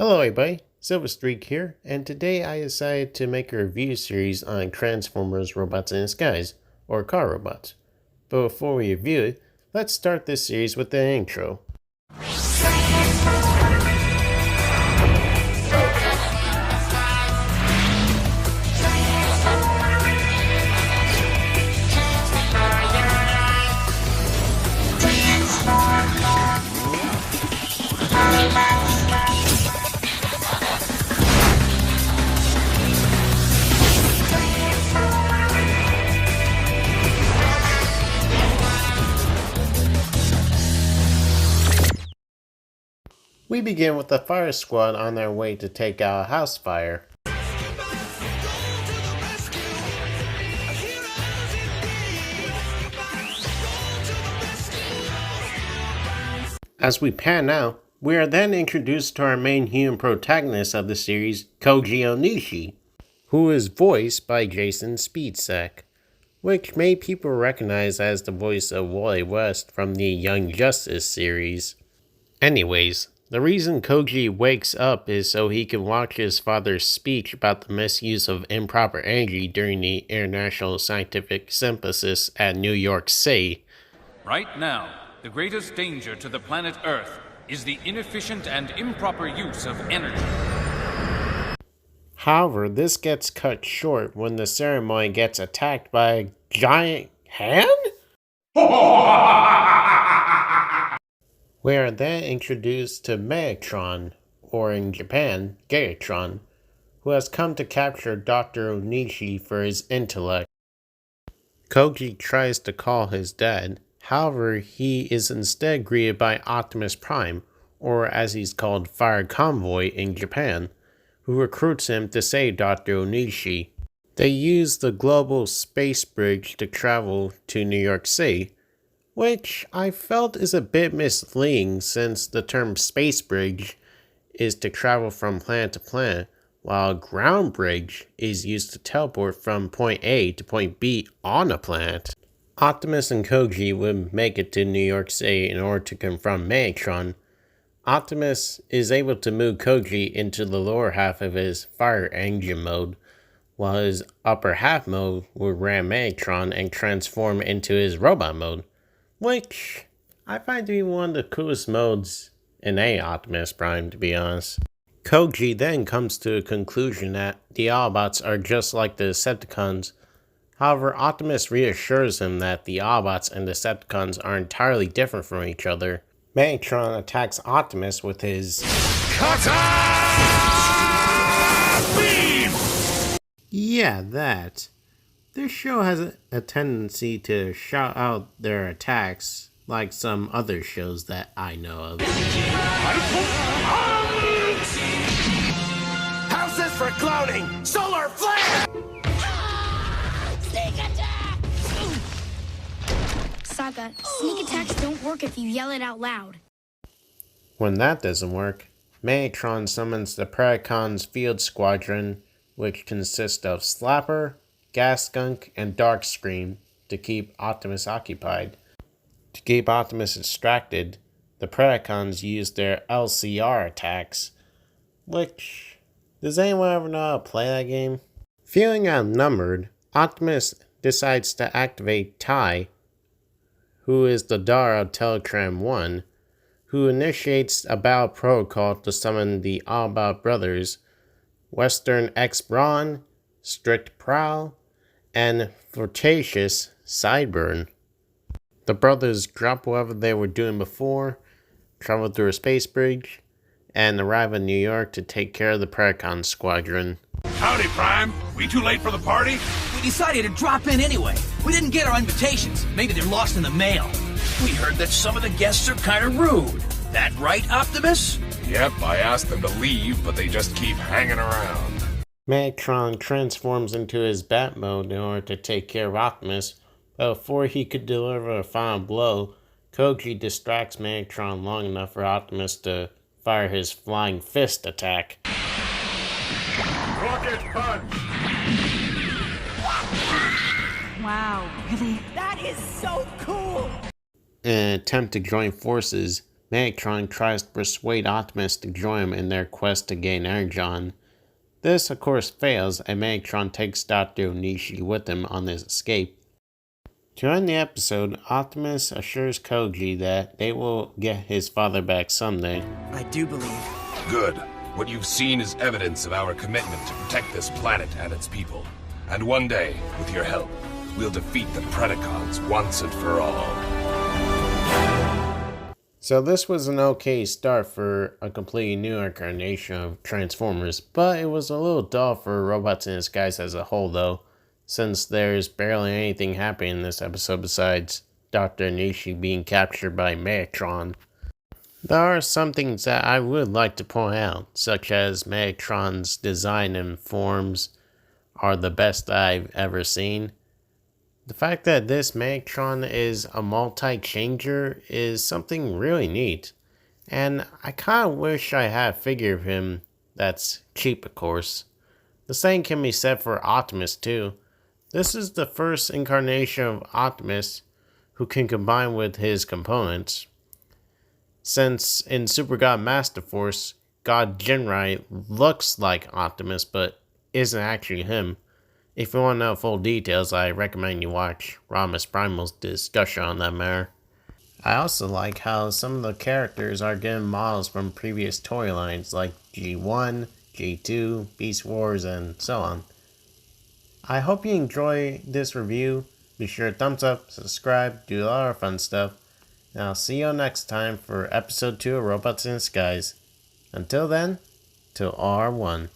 Hello everybody, Silverstreak here, and today I decided to make a review series on Transformers Robots in Disguise, or car robots. But before we review it, let's start this series with an intro. We begin with the fire squad on their way to take out a house fire. As we pan out, we are then introduced to our main human protagonist of the series, Koji Onishi, who is voiced by Jason Spiezak, which many people recognize as the voice of Wally West from the Young Justice series. Anyways, the reason Koji wakes up is so he can watch his father's speech about the misuse of improper energy during the International Scientific Symposium at New York City. Right now, the greatest danger to the planet Earth is the inefficient and improper use of energy. However, this gets cut short when the ceremony gets attacked by a giant hand? We are then introduced to Megatron, or in Japan, Gigatron, who has come to capture Dr. Onishi for his intellect. Koji tries to call his dad, however he is instead greeted by Optimus Prime, or as he's called, Fire Convoy in Japan, who recruits him to save Dr. Onishi. They use the global space bridge to travel to New York City, which I felt is a bit misleading since the term space bridge is to travel from planet to planet, while ground bridge is used to teleport from point A to point B on a planet. Optimus and Koji would make it to New York City in order to confront Megatron. Optimus is able to move Koji into the lower half of his fire engine mode, while his upper half mode would ram Megatron and transform into his robot mode, which I find to be one of the coolest modes in a Optimus Prime, to be honest. Koji then comes to a conclusion that the Autobots are just like the Decepticons. However, Optimus reassures him that the Autobots and Decepticons are entirely different from each other. Megatron attacks Optimus with his Cutter Beam! Yeah, that. This show has a tendency to shout out their attacks like some other shows that I know of. How's this for cloning? Solar flare! Sneak attack! Saga, sneak attacks don't work if you yell it out loud. When that doesn't work, Megatron summons the Predacons Field Squadron, which consists of Slapper, Gas Skunk, and Darkscream to keep Optimus occupied. To keep Optimus distracted, the Predacons use their LCR attacks, which, does anyone ever know how to play that game? Feeling outnumbered, Optimus decides to activate Tai, who is the daughter of Teletran 1, who initiates a battle protocol to summon the Autobot brothers, Western X Brawn, Strict Prowl, and Flirtatious Sideburn. The brothers drop whatever they were doing before, travel through a space bridge, and arrive in New York to take care of the Predacon Squadron. Howdy, Prime. We too late for the party? We decided to drop in anyway. We didn't get our invitations. Maybe they're lost in the mail. We heard that some of the guests are kind of rude. That right, Optimus? Yep, I asked them to leave, but they just keep hanging around. Megatron transforms into his Bat mode in order to take care of Optimus, but before he could deliver a final blow, Koji distracts Megatron long enough for Optimus to fire his Flying Fist attack. Rocket punch! Wow, really? That is so cool! In an attempt to join forces, Megatron tries to persuade Optimus to join him in their quest to gain Energon. This, of course, fails, and Megatron takes Dr. Onishi with him on his escape. To end the episode, Optimus assures Koji that they will get his father back someday. I do believe. Good. What you've seen is evidence of our commitment to protect this planet and its people. And one day, with your help, we'll defeat the Predacons once and for all. So this was an okay start for a completely new incarnation of Transformers, but it was a little dull for Robots in Disguise as a whole though, since there's barely anything happening in this episode besides Dr. Onishi being captured by Megatron. There are some things that I would like to point out, such as Megatron's design and forms are the best I've ever seen. The fact that this Megatron is a multi-changer is something really neat, and I kinda wish I had a figure of him that's cheap, of course. The same can be said for Optimus too. This is the first incarnation of Optimus who can combine with his components. Since in Super God Master Force, God Jinrai looks like Optimus but isn't actually him. If you want to know full details, I recommend you watch Rhombus Primal's discussion on that matter. I also like how some of the characters are getting models from previous toy lines like G1, G2, Beast Wars, and so on. I hope you enjoy this review. Be sure to thumbs up, subscribe, do a lot of fun stuff. And I'll see you next time for episode 2 of Robots in Disguise. Until then, till R1.